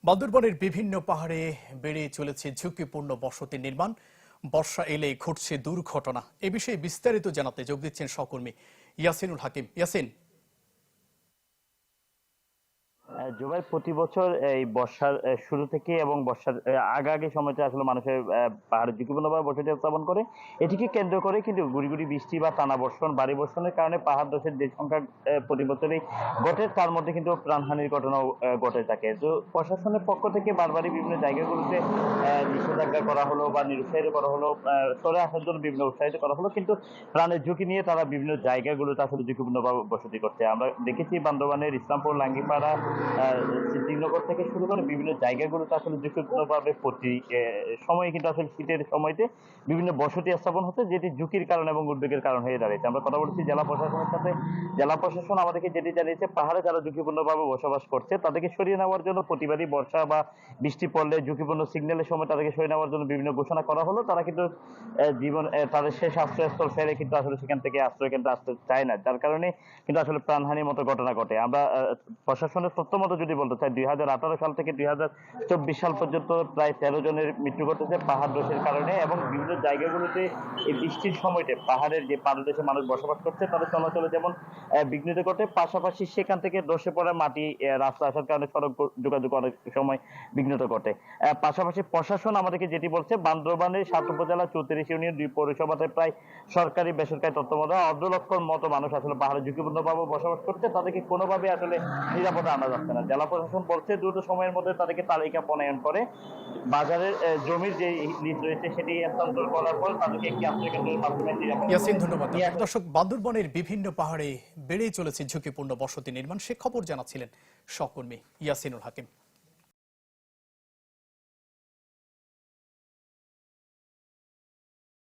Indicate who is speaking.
Speaker 1: বান্দরবানের বিভিন্ন পাহাড়ে বেড়ে চলেছে ঝুঁকিপূর্ণ বসতি নির্মাণ। বর্ষা এলে ঘটছে দুর্ঘটনা। এ বিষয়ে বিস্তারিত জানাতে যোগ দিচ্ছেন সহকর্মী ইয়াসিনুল হাকিম। ইয়াসিন,
Speaker 2: জুবাই, প্রতি বছর এই বর্ষার শুরু থেকে এবং বর্ষার আগে সময়টা আসলে মানুষের পাহাড়ে ঝুঁকিপূর্ণভাবে বসতি স্থাপন করে। এটিকে কেন্দ্র করে কিন্তু গুড়ি গুড়ি বৃষ্টি বা টানা বর্ষণ, ভারী বর্ষণের কারণে পাহাড় ধসের যে সংখ্যা প্রতি বছরই ঘটে, তার মধ্যে কিন্তু প্রাণহানির ঘটনাও ঘটে থাকে। তো প্রশাসনের পক্ষ থেকে বারবারই বিভিন্ন জায়গাগুলোতে নিষেধাজ্ঞা করা হলো বা নিরুৎসাহিত করা হলো, সরে আসার জন্য বিভিন্ন উৎসাহিত করা হলো, কিন্তু প্রাণের ঝুঁকি নিয়ে তারা বিভিন্ন জায়গাগুলোতে আসলে ঝুঁকিপূর্ণভাবে বসতি করছে। আমরা দেখেছি বান্দরবানের ইসলামপুর, লাঙ্গিপাড়া, শ্রীনগর থেকে শুরু করে বিভিন্ন জায়গাগুলোতে আসলে ঝুঁকিপূর্ণভাবে প্রতি সময় কিন্তু আসলে শীতের সময়তে বিভিন্ন বসতি স্থাপন হচ্ছে, যেটি ঝুঁকির কারণ এবং উদ্বেগের কারণ হয়ে দাঁড়িয়েছে। আমরা কথা বলছি জেলা প্রশাসনের সাথে। জেলা প্রশাসন আমাদেরকে যেটি জানিয়েছে, পাহাড়ে যারা ঝুঁকিপূর্ণভাবে বসবাস করছে তাদেরকে সরিয়ে নেওয়ার জন্য প্রতিবারই বর্ষা বা বৃষ্টি পড়লে ঝুঁকিপূর্ণ সিগন্যালের সময় তাদেরকে সরিয়ে নেওয়ার জন্য বিভিন্ন ঘোষণা করা হলো। তারা কিন্তু জীবন তাদের শেষ আশ্রয়স্থল ফেলে কিন্তু আসলে সেখান থেকে আশ্রয় কেন্দ্রে আসতে চায় না, যার কারণে কিন্তু আসলে প্রাণহানির মতো ঘটনা ঘটে। আমরা প্রশাসনের তথ্য মতো যদি বলতে চাই, 2018 সাল থেকে 2024 সাল পর্যন্ত প্রায় 13 জনের মৃত্যু ঘটেছে পাহাড় ধসের কারণে। এবং বিভিন্ন জায়গাগুলোতে এই বৃষ্টির সময়তে পাহাড়ের যে পাদদেশে মানুষ বসবাস করছে তাদের চলাচলে যেমন বিঘ্নিত ঘটে, পাশাপাশি সেখান থেকে ধসে পড়া মাটি রাস্তা আসার কারণে সড়ক যোগাযোগ অনেক সময় বিঘ্নিত ঘটে। পাশাপাশি প্রশাসন আমাদেরকে যেটি বলছে, বান্দরবানের 7 উপজেলা 34 ইউনিয়ন 2 পৌরসভাতে প্রায় সরকারি বেসরকারি তত্ত্বাবধানে 1.5 লক্ষর মতো মানুষ আসলে পাহাড়ে ঝুঁকিপূর্ণভাবে বসবাস করছে। তাদেরকে কোনোভাবে আসলে নিরাপদে আনা যাচ্ছে না। জেলা প্রশাসন বলছে দ্রুত সময়ের মধ্যে তাদেরকে তালিকা প্রণয়ন করে বাজারের জমির যে লিজ রয়েছে সেটি হস্তান্তর করার পর তাদেরকে একটি আশ্রয় কেন্দ্রের মাধ্যমে
Speaker 1: ইয়াসিন, ধন্যবাদ। দর্শক, বান্দরবানের বিভিন্ন পাহাড়ে বেড়ে চলেছে ঝুঁকিপূর্ণ বসতি নির্মাণ, সে খবর জানাচ্ছিলেন সহকর্মী ইয়াসিনুল হাকিম।